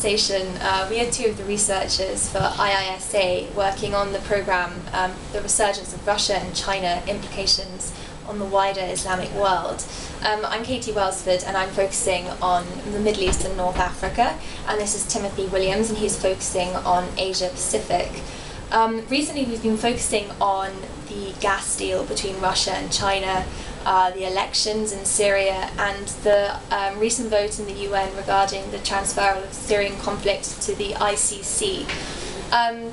conversation, we had two of the researchers for IISA working on the programme, The Resurgence of Russia and China, Implications on the Wider Islamic World. I'm Katie Welsford and I'm focusing on the Middle East and North Africa, and this is Timothy Williams and he's focusing on Asia Pacific. Recently we've been focusing on the gas deal between Russia and China, the elections in Syria, and the recent vote in the UN regarding the transfer of the Syrian conflict to the ICC.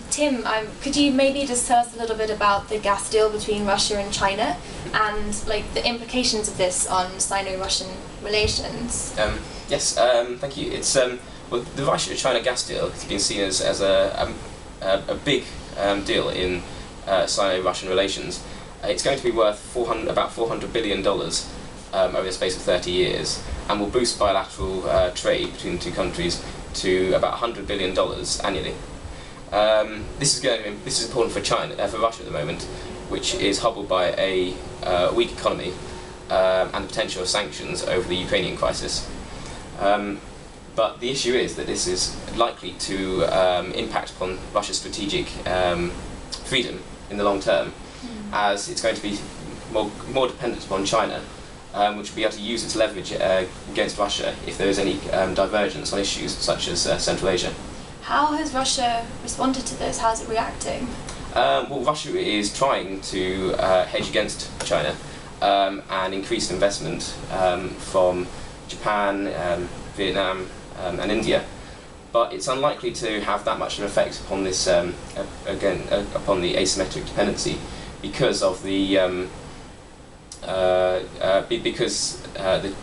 Tim, could you maybe just tell us a little bit about the gas deal between Russia and China and the implications of this on Sino-Russian relations? Yes, thank you. It's well, the Russia-China gas deal has been seen as a big deal in Sino-Russian relations. It's going to be worth about $400 billion over the space of 30 years, and will boost bilateral trade between the two countries to about $100 billion annually. This is important for for Russia at the moment, which is hobbled by a weak economy and the potential of sanctions over the Ukrainian crisis. But the issue is that this is likely to impact upon Russia's strategic freedom in the long term, as it's going to be more dependent upon China, which will be able to use its leverage against Russia if there is any divergence on issues such as Central Asia. How has Russia responded to this? How is it reacting? Well, Russia is trying to hedge against China and increase investment from Japan, Vietnam and India. But it's unlikely to have that much of an effect upon this, upon the asymmetric dependency, because of the the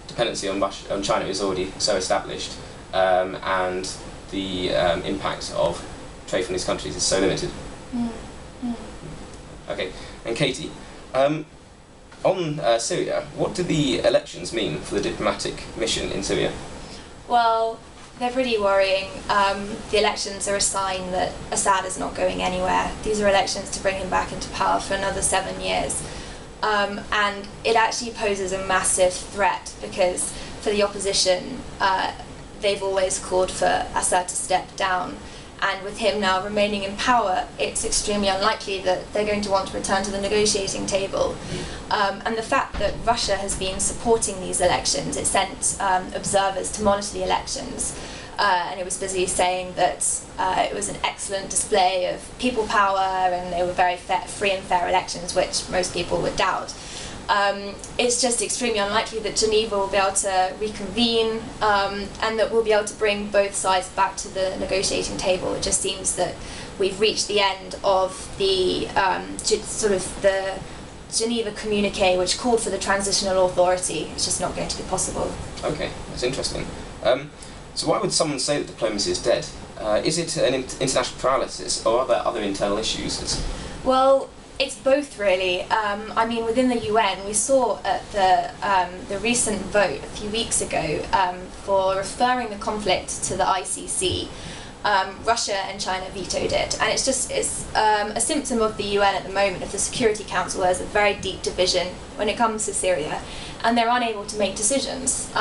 dependency on China is already so established, and the impact of trade from these countries is so limited. Okay, and Katie, on Syria, what do the elections mean for the diplomatic mission in Syria? Well, they're pretty worrying. The elections are a sign that Assad is not going anywhere. These are elections to bring him back into power for another 7 years. And it actually poses a massive threat, because for the opposition, they've always called for Assad to step down. And with him now remaining in power, it's extremely unlikely that they're going to want to return to the negotiating table. And the fact that Russia has been supporting these elections, it sent observers to monitor the elections, and it was busy saying that it was an excellent display of people power and they were very free and fair elections, which most people would doubt. It's just extremely unlikely that Geneva will be able to reconvene and that we'll be able to bring both sides back to the negotiating table. It just seems that we've reached the end of the the Geneva communique, which called for the transitional authority. It's just not going to be possible. Okay, that's interesting. So why would someone say that diplomacy is dead? Is it an international paralysis, or are there other internal issues? Well, it's both, really. I mean, within the UN, we saw at the recent vote a few weeks ago for referring the conflict to the ICC. Russia and China vetoed it, and it's a symptom of the UN at the moment, of the Security Council. There's a very deep division when it comes to Syria, and they're unable to make decisions.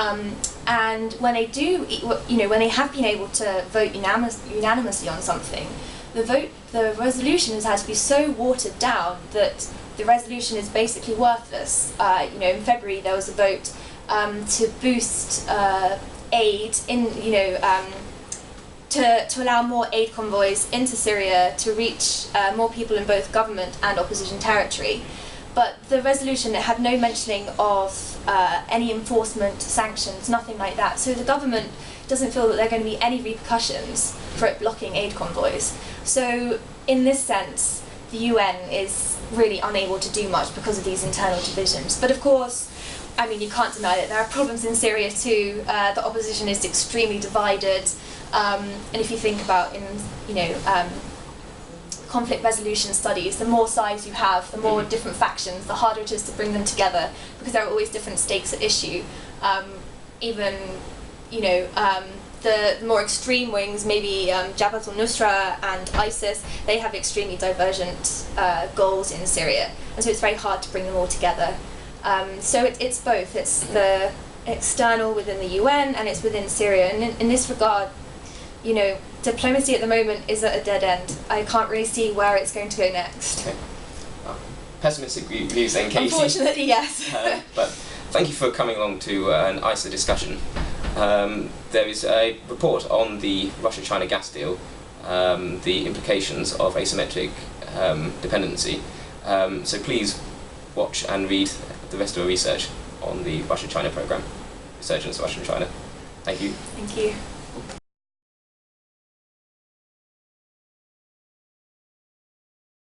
And when they do, when they have been able to vote unanimously on something, the resolution has had to be so watered down that the resolution is basically worthless. In February there was a vote to boost aid in, to allow more aid convoys into Syria to reach more people in both government and opposition territory. But the resolution, it had no mentioning of any enforcement, sanctions, nothing like that. So the government doesn't feel that there are going to be any repercussions for it blocking aid convoys. So in this sense, the UN is really unable to do much because of these internal divisions. But of course, I mean, you can't deny that there are problems in Syria too. The opposition is extremely divided. And if you think about conflict resolution studies, the more sides you have, the more different factions, the harder it is to bring them together, because there are always different stakes at issue. The more extreme wings, maybe Jabhat al-Nusra and ISIS, they have extremely divergent goals in Syria, and so it's very hard to bring them all together. So it's both. It's the external within the UN, and it's within Syria. And in this regard, you know, diplomacy at the moment is at a dead end. I can't really see where it's going to go next. Okay. Pessimistic views then, Katie. Unfortunately, yes. But thank you for coming along to an IISA discussion. There is a report on the Russia-China gas deal, the implications of asymmetric dependency. So please watch and read the rest of our research on the Russia-China programme, Resurgence of Russia and China. Thank you. Thank you.